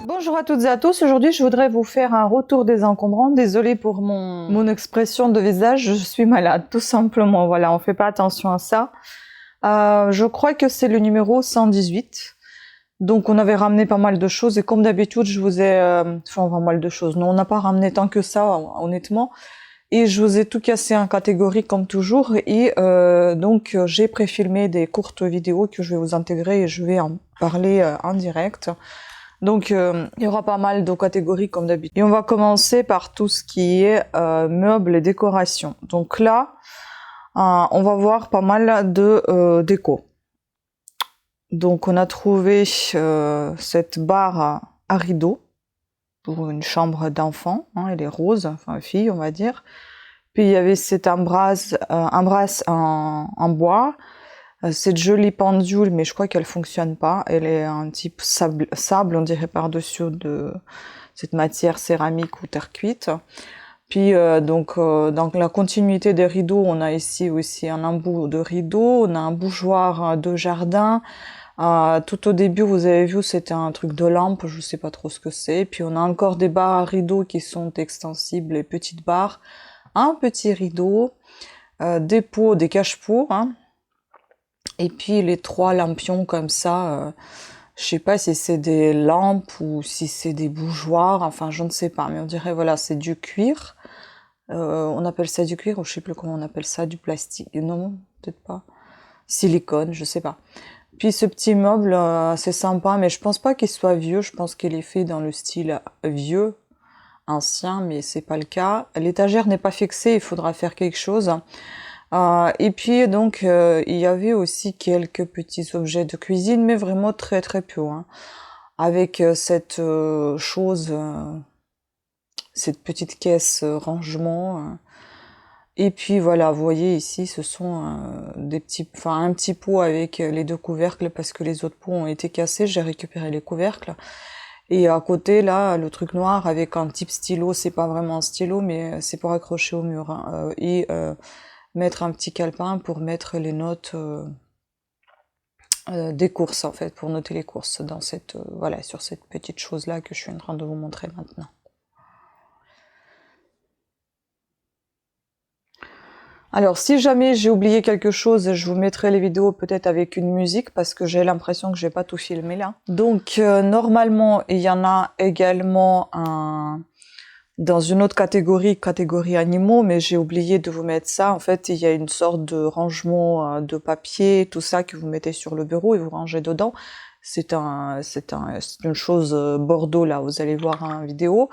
Bonjour à toutes et à tous, aujourd'hui je voudrais vous faire un retour des encombrants. Désolée pour mon expression de visage, je suis malade, tout simplement, voilà, on fait pas attention à ça. Je crois que c'est le numéro 118, donc on avait ramené pas mal de choses et comme d'habitude je vous ai... enfin pas mal de choses, non on n'a pas ramené tant que ça honnêtement, et je vous ai tout cassé en catégorie comme toujours, et donc j'ai préfilmé des courtes vidéos que je vais vous intégrer et je vais en parler en direct. Donc, il y aura pas mal de catégories comme d'habitude. Et on va commencer par tout ce qui est meubles et décoration. Donc là, on va voir pas mal de déco. Donc on a trouvé cette barre à rideaux pour une chambre d'enfant. Hein, elle est rose, enfin fille on va dire. Puis il y avait cette embrasse en bois. Cette jolie pendule, mais je crois qu'elle fonctionne pas. Elle est un type sable, on dirait par-dessus de cette matière céramique ou terre cuite. Puis donc dans la continuité des rideaux, on a ici aussi un embout de rideau, on a un bougeoir de jardin. Tout au début, vous avez vu, c'était un truc de lampe, je sais pas trop ce que c'est. Puis on a encore des barres à rideaux qui sont extensibles, les petites barres. Un petit rideau, des pots, des cache-pots, hein. Et puis les trois lampions comme ça, je sais pas si c'est des lampes ou si c'est des bougeoirs, enfin je ne sais pas, mais on dirait voilà c'est du cuir. On appelle ça du cuir ou je sais plus comment on appelle ça, du plastique, non peut-être pas, silicone, je sais pas. Puis ce petit meuble, c'est sympa, mais je pense pas qu'il soit vieux, je pense qu'il est fait dans le style vieux, ancien, mais c'est pas le cas. L'étagère n'est pas fixée, il faudra faire quelque chose. Et puis donc il y avait aussi quelques petits objets de cuisine, mais vraiment très très peu, hein. Avec cette chose, cette petite caisse rangement. Et puis voilà, vous voyez ici, ce sont des petits, enfin un petit pot avec les deux couvercles parce que les autres pots ont été cassés. J'ai récupéré les couvercles. Et à côté là, le truc noir avec un type stylo, c'est pas vraiment un stylo, mais c'est pour accrocher au mur, hein. Et mettre un petit calepin pour mettre les notes des courses en fait, pour noter les courses dans cette voilà, sur cette petite chose là que je suis en train de vous montrer maintenant. Alors si jamais j'ai oublié quelque chose, je vous mettrai les vidéos peut-être avec une musique parce que j'ai l'impression que j'ai pas tout filmé là. Donc normalement il y en a également un dans une autre catégorie animaux, mais j'ai oublié de vous mettre ça. En fait, il y a une sorte de rangement de papier, tout ça que vous mettez sur le bureau et vous rangez dedans. C'est une chose bordeaux là, vous allez voir en vidéo.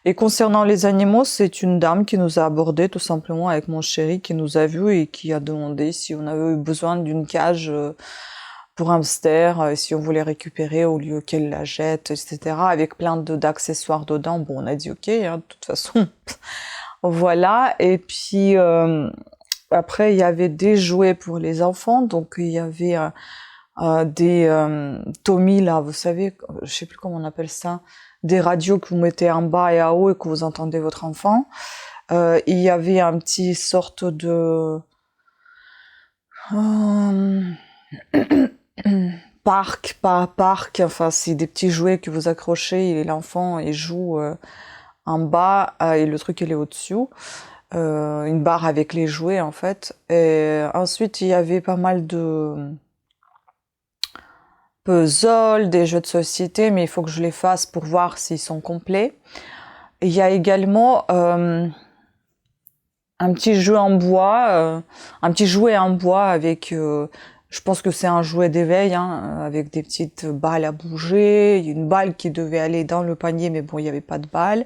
Et concernant les animaux, c'est une dame qui nous a abordé tout simplement avec mon chéri, qui nous a vus et qui a demandé si on avait eu besoin d'une cage pour hamster, si on voulait récupérer au lieu qu'elle la jette, etc. Avec plein d'accessoires dedans. Bon, on a dit ok, hein, de toute façon. Voilà. Et puis après, il y avait des jouets pour les enfants. Donc il y avait des Tommy là, vous savez, je sais plus comment on appelle ça, des radios que vous mettez en bas et en haut et que vous entendez votre enfant. Il y avait un petit sorte de parc, pas parc, enfin c'est des petits jouets que vous accrochez et l'enfant il joue en bas et le truc il est au-dessus. Une barre avec les jouets en fait. Et ensuite il y avait pas mal de puzzles, des jeux de société, mais il faut que je les fasse pour voir s'ils sont complets. Il y a également un petit jeu en bois, un petit jouet en bois avec, je pense que c'est un jouet d'éveil, hein, avec des petites balles à bouger, une balle qui devait aller dans le panier, mais bon, il n'y avait pas de balle.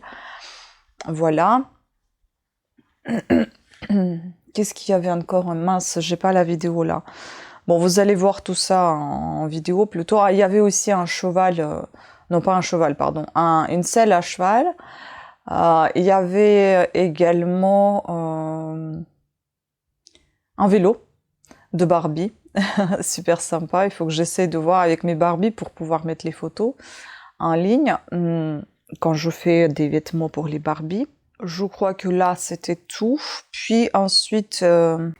Voilà. Qu'est-ce qu'il y avait encore? Mince, j'ai pas la vidéo là. Bon, vous allez voir tout ça en vidéo plutôt. Ah, il y avait aussi un cheval, non pas un cheval, pardon, une selle à cheval. Il y avait également un vélo de Barbie, super sympa. Il faut que j'essaie de voir avec mes Barbies pour pouvoir mettre les photos en ligne quand je fais des vêtements pour les Barbies. Je crois que là c'était tout. Puis ensuite,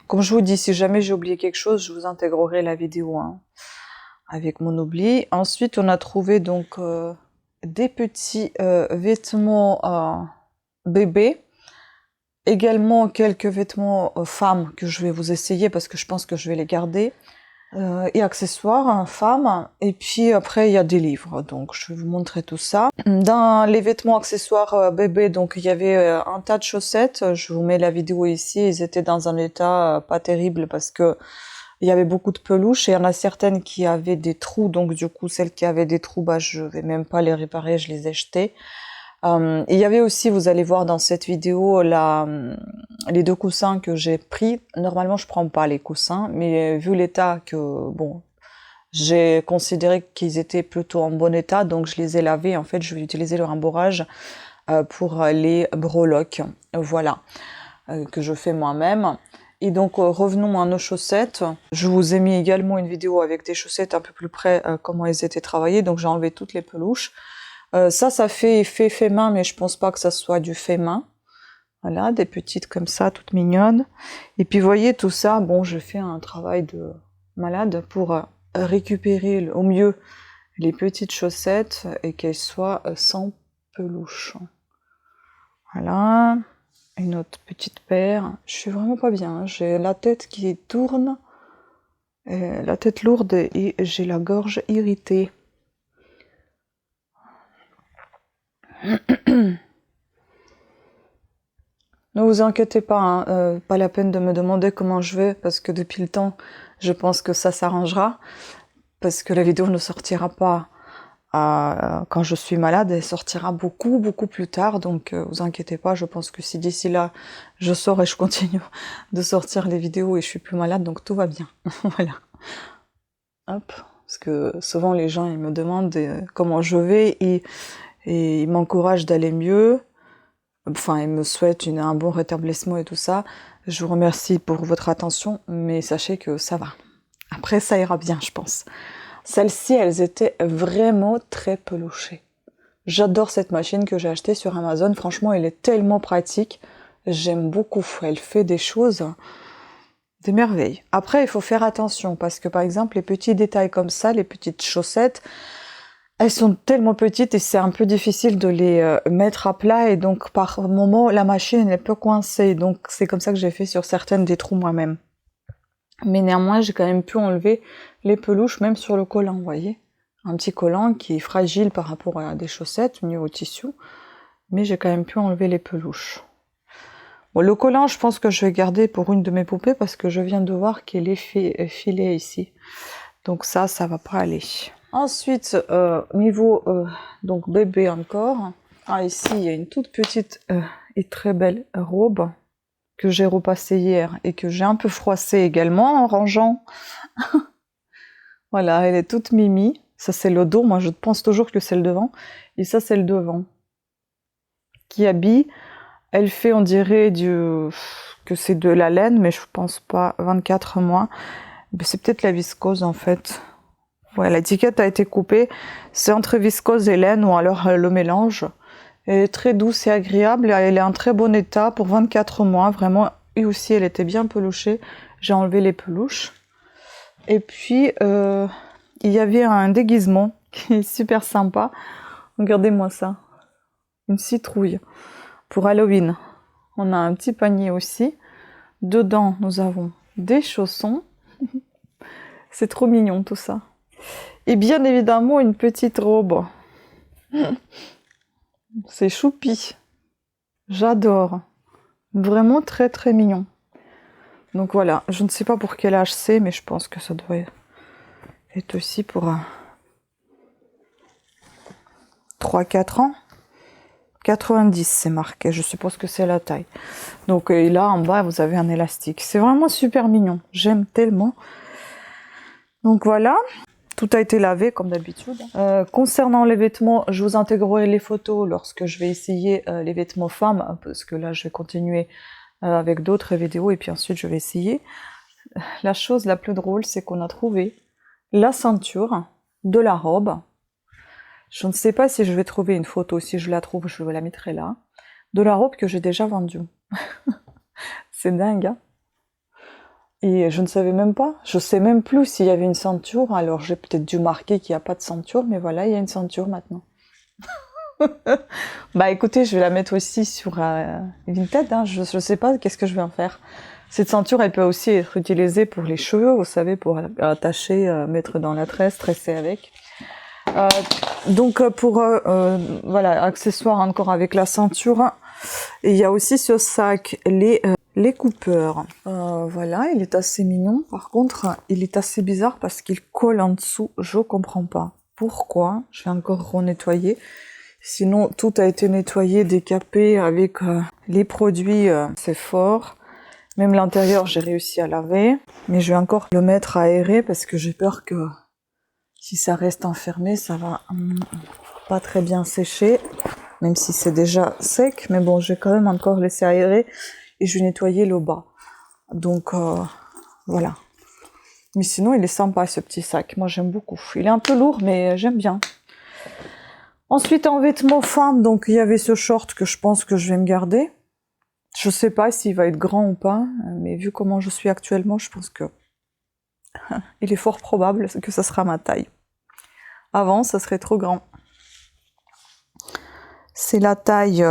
comme je vous dis, si jamais j'ai oublié quelque chose, je vous intégrerai la vidéo hein, avec mon oubli. Ensuite, on a trouvé donc des petits vêtements bébés. Également quelques vêtements femmes que je vais vous essayer parce que je pense que je vais les garder. Et accessoires femmes. Et puis après il y a des livres. Donc je vais vous montrer tout ça. Dans les vêtements accessoires bébés, donc il y avait un tas de chaussettes. Je vous mets la vidéo ici. Ils étaient dans un état pas terrible parce que il y avait beaucoup de peluches et il y en a certaines qui avaient des trous. Donc du coup celles qui avaient des trous, bah je vais même pas les réparer, je les ai jetées. Il y avait aussi, vous allez voir dans cette vidéo, les 2 coussins que j'ai pris. Normalement, je prends pas les coussins, mais vu l'état que, bon, j'ai considéré qu'ils étaient plutôt en bon état, donc je les ai lavés. En fait, je vais utiliser le rembourrage pour les breloques, voilà, que je fais moi-même. Et donc, revenons à nos chaussettes. Je vous ai mis également une vidéo avec des chaussettes un peu plus près, comment elles étaient travaillées. Donc, j'ai enlevé toutes les peluches. Ça fait effet fait main, mais je pense pas que ça soit du fait main. Voilà, des petites comme ça, toutes mignonnes. Et puis, vous voyez, tout ça, bon, je fais un travail de malade pour récupérer au mieux les petites chaussettes et qu'elles soient sans peluche. Voilà, une autre petite paire. Je suis vraiment pas bien, hein. J'ai la tête qui tourne, la tête lourde et j'ai la gorge irritée. Ne vous inquiétez pas, hein, pas la peine de me demander comment je vais, parce que depuis le temps, je pense que ça s'arrangera, parce que la vidéo ne sortira pas quand je suis malade, elle sortira beaucoup plus tard, donc vous inquiétez pas, je pense que si d'ici là, je sors et je continue de sortir les vidéos et je suis plus malade, donc tout va bien, voilà. Hop, parce que souvent les gens, ils me demandent comment je vais et ils m'encouragent d'aller mieux. Enfin, ils me souhaitent un bon rétablissement et tout ça. Je vous remercie pour votre attention, mais sachez que ça va. Après, ça ira bien, je pense. Celles-ci, elles étaient vraiment très peluchées. J'adore cette machine que j'ai achetée sur Amazon. Franchement, elle est tellement pratique. J'aime beaucoup. Elle fait des choses, des merveilles. Après, il faut faire attention parce que, par exemple, les petits détails comme ça, les petites chaussettes, elles sont tellement petites et c'est un peu difficile de les mettre à plat et donc par moment la machine elle peut coincer, donc c'est comme ça que j'ai fait sur certaines des trous moi-même. Mais néanmoins j'ai quand même pu enlever les peluches même sur le collant, vous voyez, un petit collant qui est fragile par rapport à des chaussettes au niveau tissu, mais j'ai quand même pu enlever les peluches. Bon, le collant je pense que je vais garder pour une de mes poupées parce que je viens de voir qu'il est filé ici, donc ça va pas aller. Ensuite, niveau donc bébé encore. Ah, ici, il y a une toute petite et très belle robe que j'ai repassée hier et que j'ai un peu froissée également en rangeant. Voilà, elle est toute mimi. Ça, c'est le dos. Moi, je pense toujours que c'est le devant. Et ça, c'est le devant. Qui habille. Elle fait, on dirait, que c'est de la laine, mais je pense pas. 24 mois. C'est peut-être la viscose, en fait. Ouais, l'étiquette a été coupée. C'est entre viscose et laine ou alors le mélange. Elle est très douce et agréable. Elle est en très bon état pour 24 mois. Vraiment, et aussi elle était bien peluchée. J'ai enlevé les peluches. Et puis, il y avait un déguisement qui est super sympa. Regardez-moi ça. Une citrouille pour Halloween. On a un petit panier aussi. Dedans, nous avons des chaussons. C'est trop mignon tout ça. Et bien évidemment, une petite robe. C'est choupi. J'adore. Vraiment très très mignon. Donc voilà, je ne sais pas pour quel âge c'est, mais je pense que ça doit être aussi pour 3-4 ans. 90 c'est marqué, je suppose que c'est la taille. Donc et là en bas vous avez un élastique. C'est vraiment super mignon, j'aime tellement. Donc voilà. Tout a été lavé comme d'habitude. Concernant les vêtements, je vous intégrerai les photos lorsque je vais essayer les vêtements femmes, parce que là je vais continuer avec d'autres vidéos et puis ensuite je vais essayer. La chose la plus drôle, c'est qu'on a trouvé la ceinture de la robe. Je ne sais pas si je vais trouver une photo, si je la trouve, je la mettrai là. De la robe que j'ai déjà vendue. C'est dingue, hein? Et je ne savais même pas, je sais même plus s'il y avait une ceinture, alors j'ai peut-être dû marquer qu'il n'y a pas de ceinture, mais voilà, il y a une ceinture maintenant. Bah écoutez, je vais la mettre aussi sur Vinted, hein. Je sais pas qu'est-ce que je vais en faire. Cette ceinture, elle peut aussi être utilisée pour les cheveux, vous savez, pour attacher, mettre dans la tresse, tresser avec. Donc pour voilà, accessoires encore avec la ceinture. Et il y a aussi ce sac, les coupeurs. Voilà, il est assez mignon. Par contre, il est assez bizarre parce qu'il colle en dessous. Je comprends pas pourquoi. Je vais encore renettoyer. Sinon, tout a été nettoyé, décapé avec les produits. C'est fort. Même l'intérieur, j'ai réussi à laver. Mais je vais encore le mettre à aérer parce que j'ai peur que si ça reste enfermé, ça va pas très bien sécher. Même si c'est déjà sec. Mais bon, je vais quand même encore laisser aérer. Et je vais nettoyer le bas. Donc, voilà. Mais sinon, il est sympa, ce petit sac. Moi, j'aime beaucoup. Il est un peu lourd, mais j'aime bien. Ensuite, en vêtements femmes, donc il y avait ce short que je pense que je vais me garder. Je sais pas s'il va être grand ou pas, mais vu comment je suis actuellement, je pense que il est fort probable que ça sera ma taille. Avant, ça serait trop grand. C'est la taille...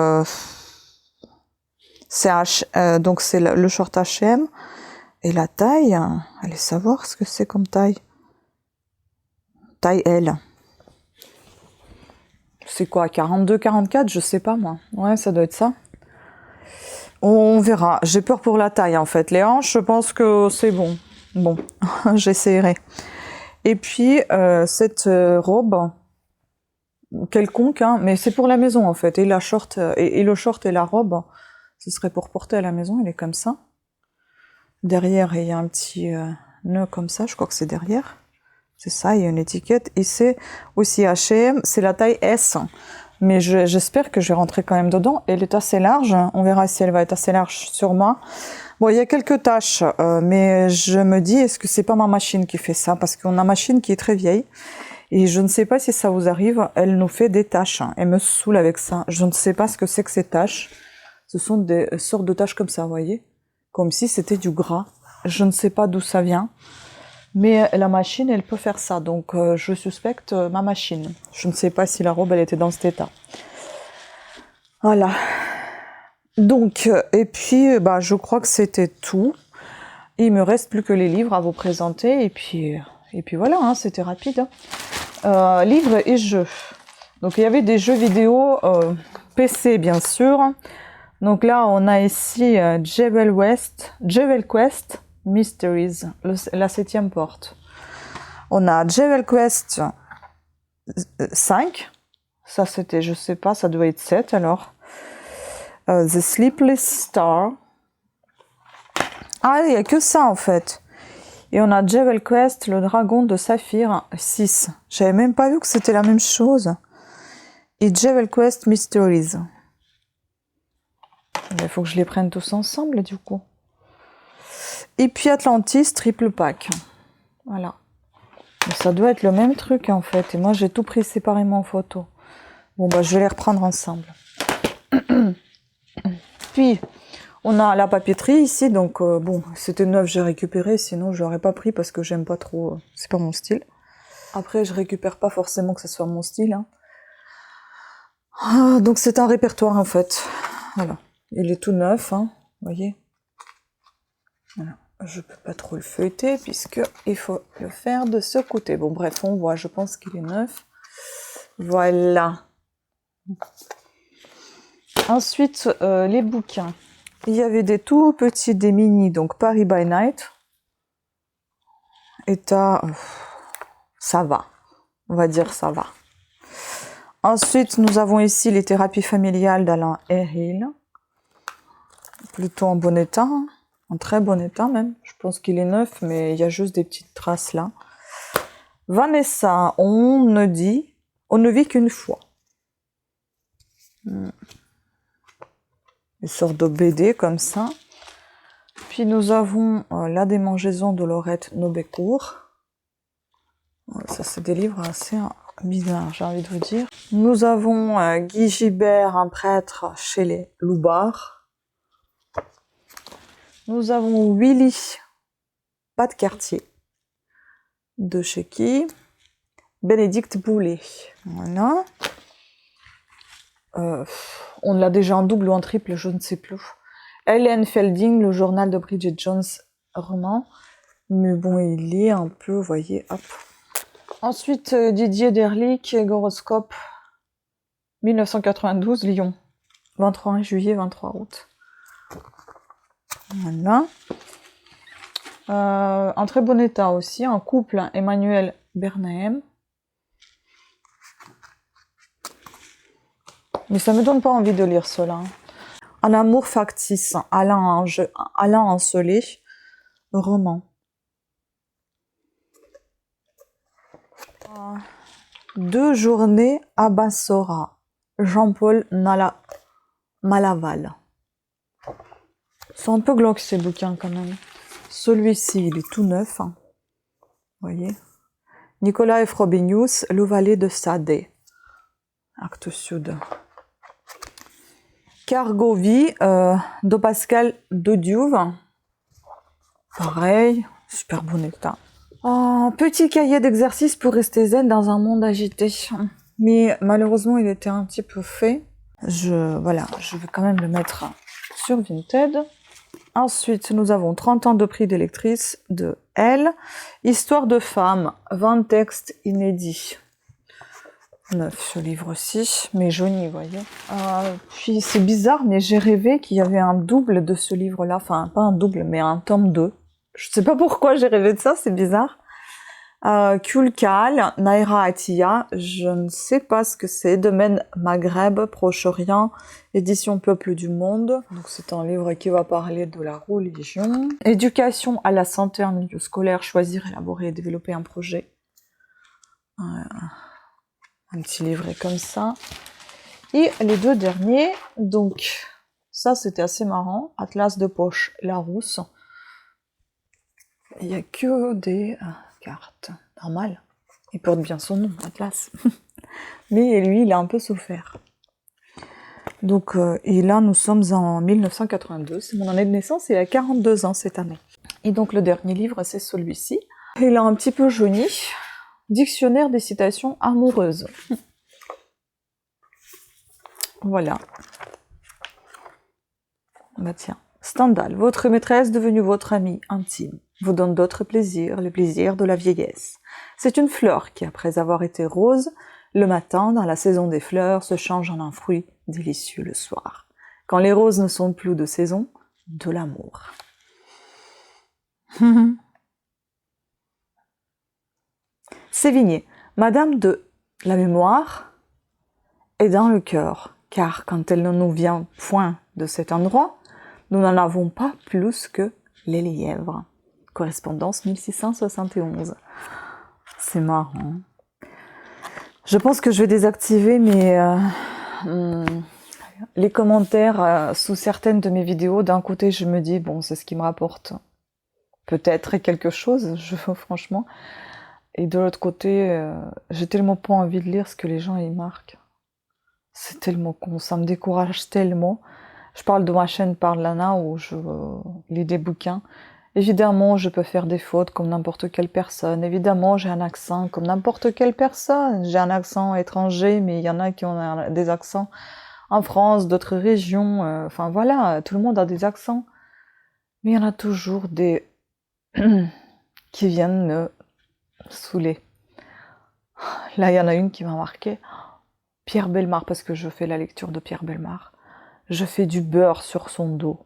donc c'est le short H&M. Et la taille, allez savoir ce que c'est comme taille. Taille L. C'est quoi, 42, 44, je sais pas moi. Ouais, ça doit être ça. On verra. J'ai peur pour la taille en fait. Les hanches, je pense que c'est bon. Bon, j'essaierai. Et puis, cette robe, quelconque, hein, mais c'est pour la maison en fait. Et la short, et le short et la robe, ce serait pour porter à la maison. Il est comme ça. Derrière, il y a un petit nœud comme ça. Je crois que c'est derrière. C'est ça, il y a une étiquette. Et c'est aussi H&M, c'est la taille S. Mais j'espère que je vais rentrer quand même dedans. Elle est assez large. On verra si elle va être assez large sur moi. Bon, il y a quelques taches, mais je me dis, est-ce que c'est pas ma machine qui fait ça? Parce qu'on a une machine qui est très vieille. Et je ne sais pas si ça vous arrive, elle nous fait des taches. Elle me saoule avec ça. Je ne sais pas ce que c'est que ces taches. Ce sont des sortes de taches comme ça, vous voyez? Comme si c'était du gras. Je ne sais pas d'où ça vient. Mais la machine, elle peut faire ça. Donc, je suspecte ma machine. Je ne sais pas si la robe, elle était dans cet état. Voilà. Donc, et puis, bah, je crois que c'était tout. Il me reste plus que les livres à vous présenter. Et puis voilà, hein, c'était rapide. Livres et jeux. Donc, il y avait des jeux vidéo PC, bien sûr. Donc là, on a ici Jewel Quest Mysteries, la 7e porte. On a Jewel Quest 5. Ça, c'était, je sais pas, ça doit être 7 alors. The Sleepless Star. Ah, il n'y a que ça en fait. Et on a Jewel Quest, le dragon de saphir 6. J'avais même pas vu que c'était la même chose. Et Jewel Quest Mysteries. Il faut que je les prenne tous ensemble du coup. Et puis Atlantis triple pack. Voilà. Mais ça doit être le même truc en fait. Et moi j'ai tout pris séparément en photo. Bon bah je vais les reprendre ensemble. Puis on a la papeterie ici. Donc bon, c'était neuf, j'ai récupéré. Sinon je l'aurais pas pris parce que j'aime pas trop. C'est pas mon style. Après je récupère pas forcément que ce soit mon style. Hein. Ah, donc c'est un répertoire en fait. Voilà. Il est tout neuf, hein. Vous voyez. Voilà. Je peux pas trop le feuilleter puisque il faut le faire de ce côté. Bon bref, on voit, je pense qu'il est neuf. Voilà. Ensuite, les bouquins. Il y avait des tout petits, des mini, donc Paris by Night. Et ça va. On va dire ça va. Ensuite, nous avons ici les thérapies familiales d'Alain Heril. Plutôt en bon état. Hein. En très bon état même. Je pense qu'il est neuf, mais il y a juste des petites traces là. Vanessa, on ne vit qu'une fois. Une sorte de BD comme ça. Puis nous avons La démangeaison de Laurette Nobécourt. Ça c'est des livres assez bizarres, j'ai envie de vous dire. Nous avons Guy Gibert, un prêtre chez les Loubards. Nous avons Willy, pas de quartier, de chez qui? Bénédicte Boulet. Voilà. On l'a déjà en double ou en triple, je ne sais plus. Ellen Felding, le journal de Bridget Jones, roman. Mais bon, il est un peu, vous voyez, hop. Ensuite, Didier Derlich, Horoscope, 1992, Lyon. 23 juillet, 23 août. Voilà. En très bon état aussi, un couple, Emmanuel Bernheim. Mais ça me donne pas envie de lire cela. Un amour factice, Alain Ancelé, roman. 2 journées à Bassora, Jean-Paul Malaval. C'est un peu glauque ces bouquins quand même. Celui-ci, il est tout neuf. Hein. Vous voyez. Nicolas Frobenius, Le Valet de Sadé. Acte Sud. Cargovie, de Pascal Dodiouf. Pareil, super bon état. Oh, petit cahier d'exercice pour rester zen dans un monde agité. Mais malheureusement, il était un petit peu fait. Voilà, je vais quand même le mettre sur Vinted. Ensuite, nous avons 30 ans de prix d'électrice de Elle. Histoire de femme, 20 textes inédits. Neuf ce livre-ci, mais jauni, vous voyez. Puis c'est bizarre, mais j'ai rêvé qu'il y avait un double de ce livre-là. Enfin, pas un double, mais un tome 2. Je sais pas pourquoi j'ai rêvé de ça, c'est bizarre. Kulkal, Naira Attia, je ne sais pas ce que c'est. Domaine Maghreb, Proche-Orient, édition Peuple du Monde. Donc c'est un livre qui va parler de la religion. Éducation à la santé en milieu scolaire, choisir, élaborer et développer un projet. Un petit livret comme ça. Et les 2 derniers, donc ça c'était assez marrant. Atlas de poche Larousse. Il n'y a que des cartes. Normal. Il porte bien son nom, Atlas. Mais lui, il a un peu souffert. Donc, et là, nous sommes en 1982. C'est mon année de naissance et il a 42 ans cette année. Et donc, le dernier livre, c'est celui-ci. Il a un petit peu jauni. Dictionnaire des citations amoureuses. Voilà. Bah tiens. Stendhal, votre maîtresse devenue votre amie intime, vous donne d'autres plaisirs, les plaisirs de la vieillesse. C'est une fleur qui, après avoir été rose, le matin, dans la saison des fleurs, se change en un fruit délicieux le soir. Quand les roses ne sont plus de saison, de l'amour. Sévigné, Madame de la mémoire est dans le cœur, car quand elle ne nous vient point de cet endroit, nous n'en avons pas plus que les lièvres. Correspondance 1671. C'est marrant. Je pense que je vais désactiver les commentaires sous certaines de mes vidéos. D'un côté, je me dis, bon, c'est ce qui me rapporte peut-être quelque chose, franchement. Et de l'autre côté, j'ai tellement pas envie de lire ce que les gens y marquent. C'est tellement con, ça me décourage tellement. Je parle de ma chaîne Parlana où je lis des bouquins. Évidemment, je peux faire des fautes comme n'importe quelle personne. Évidemment, j'ai un accent comme n'importe quelle personne. J'ai un accent étranger, mais il y en a qui ont des accents en France, d'autres régions. Enfin voilà, tout le monde a des accents. Mais il y en a toujours des qui viennent me saouler. Là, il y en a une qui m'a marqué. Pierre Bellemare, parce que je fais la lecture de Pierre Bellemare. Je fais du beurre sur son dos.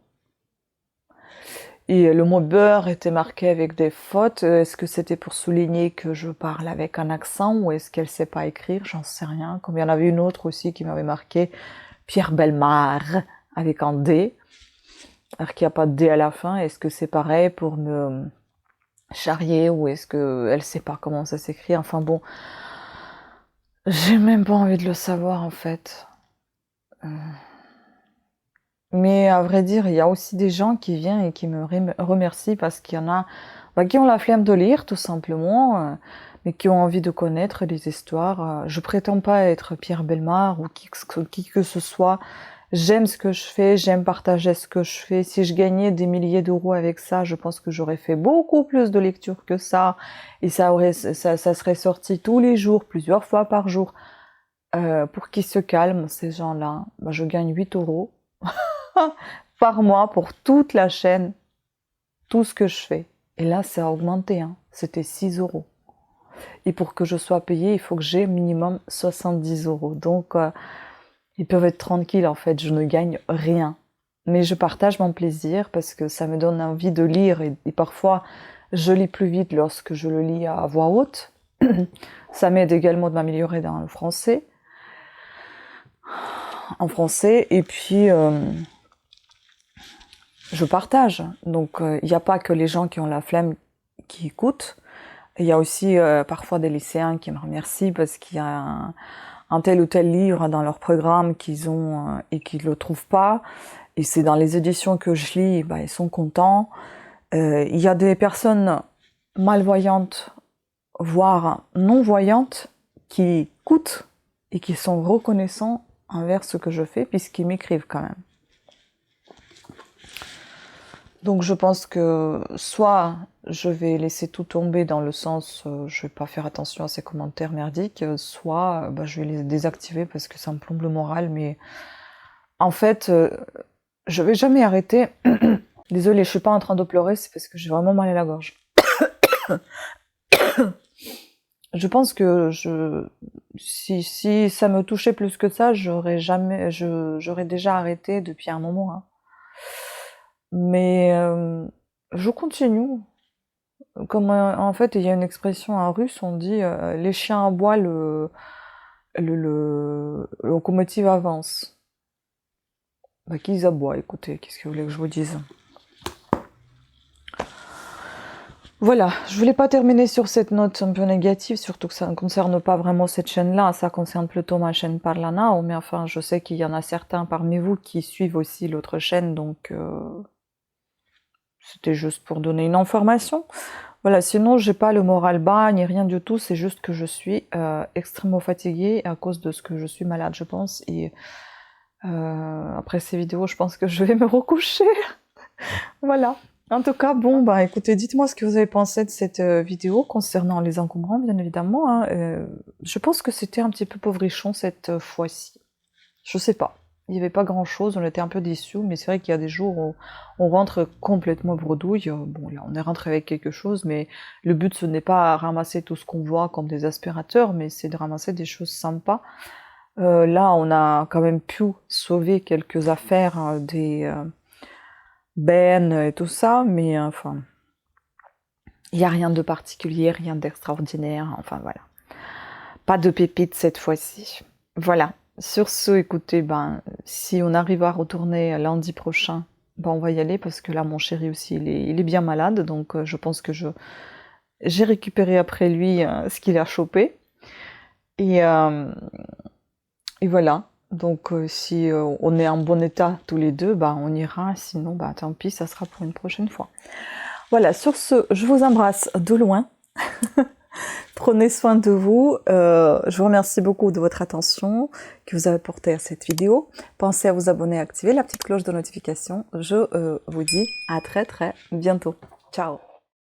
Et le mot beurre était marqué avec des fautes. Est-ce que c'était pour souligner que je parle avec un accent ou est-ce qu'elle sait pas écrire? J'en sais rien. Comme il y en avait une autre aussi qui m'avait marqué Pierre Bellemare avec un D. Alors qu'il n'y a pas de D à la fin. Est-ce que c'est pareil pour me charrier ou est-ce qu'elle sait pas comment ça s'écrit? Enfin bon, j'ai même pas envie de le savoir en fait. Mais à vrai dire, il y a aussi des gens qui viennent et qui me remercient parce qu'il y en a qui ont la flemme de lire, tout simplement, mais qui ont envie de connaître les histoires. Je prétends pas être Pierre Bellemare ou qui que ce soit. J'aime ce que je fais, j'aime partager ce que je fais. Si je gagnais des milliers d'euros avec ça, je pense que j'aurais fait beaucoup plus de lectures que ça. Et ça serait sorti tous les jours, plusieurs fois par jour. pour qu'ils se calment, ces gens-là, bah, je gagne 8 € par mois pour toute la chaîne, tout ce que je fais. Et là, ça a augmenté, hein. C'était 6 €. Et pour que je sois payée, il faut que j'ai minimum 70 €. Donc, ils peuvent être tranquilles, en fait, je ne gagne rien. Mais je partage mon plaisir parce que ça me donne envie de lire et parfois, je lis plus vite lorsque je le lis à voix haute. Ça m'aide également de m'améliorer dans le français. En français, et puis je partage. Donc il n'y a pas que les gens qui ont la flemme qui écoutent. Il y a aussi parfois des lycéens qui me remercient parce qu'il y a un tel ou tel livre dans leur programme qu'ils ont et qu'ils ne le trouvent pas. Et c'est dans les éditions que je lis, bah, ils sont contents. Il y a des personnes malvoyantes, voire non-voyantes, qui écoutent et qui sont reconnaissants envers ce que je fais, puisqu'ils m'écrivent quand même. Donc je pense que soit je vais laisser tout tomber dans le sens je vais pas faire attention à ces commentaires merdiques, soit bah, je vais les désactiver parce que ça me plombe le moral, mais en fait je vais jamais arrêter. Désolée, je suis pas en train de pleurer, c'est parce que j'ai vraiment mal à la gorge. Je pense que si ça me touchait plus que ça, j'aurais déjà arrêté depuis un moment, hein. Mais je continue. Comme en fait, il y a une expression en russe, on dit les chiens aboient, le locomotive avance. Bah, qu'ils aboient, écoutez, qu'est-ce que vous voulez que je vous dise? Voilà, je voulais pas terminer sur cette note un peu négative, surtout que ça ne concerne pas vraiment cette chaîne-là, ça concerne plutôt ma chaîne Parlanao, mais enfin, je sais qu'il y en a certains parmi vous qui suivent aussi l'autre chaîne, donc c'était juste pour donner une information. Voilà, sinon j'ai pas le moral bas ni rien du tout, c'est juste que je suis extrêmement fatiguée à cause de ce que je suis malade, je pense, et après ces vidéos, je pense que je vais me recoucher. Voilà. En tout cas, bon, bah écoutez, dites-moi ce que vous avez pensé de cette vidéo concernant les encombrants, bien évidemment, hein. Je pense que c'était un petit peu pauvrichon cette fois-ci. Je sais pas. Il n'y avait pas grand-chose, on était un peu déçus, mais c'est vrai qu'il y a des jours où on rentre complètement bredouille. Bon, là, on est rentré avec quelque chose, mais le but, ce n'est pas à ramasser tout ce qu'on voit comme des aspirateurs, mais c'est de ramasser des choses sympas. Là, on a quand même pu sauver quelques affaires, des bennes et tout ça, mais enfin, il n'y a rien de particulier, rien d'extraordinaire, enfin voilà. Pas de pépites cette fois-ci. Voilà. Sur ce, écoutez, ben, si on arrive à retourner lundi prochain, ben, on va y aller parce que là, mon chéri aussi, il est bien malade, donc je pense que j'ai récupéré après lui ce qu'il a chopé. Et voilà. Donc si on est en bon état tous les deux, ben, on ira. Sinon, ben, tant pis, ça sera pour une prochaine fois. Voilà. Sur ce, je vous embrasse de loin. Prenez soin de vous, je vous remercie beaucoup de votre attention que vous avez portée à cette vidéo. Pensez à vous abonner et activer la petite cloche de notification. Je vous dis à très bientôt. Ciao!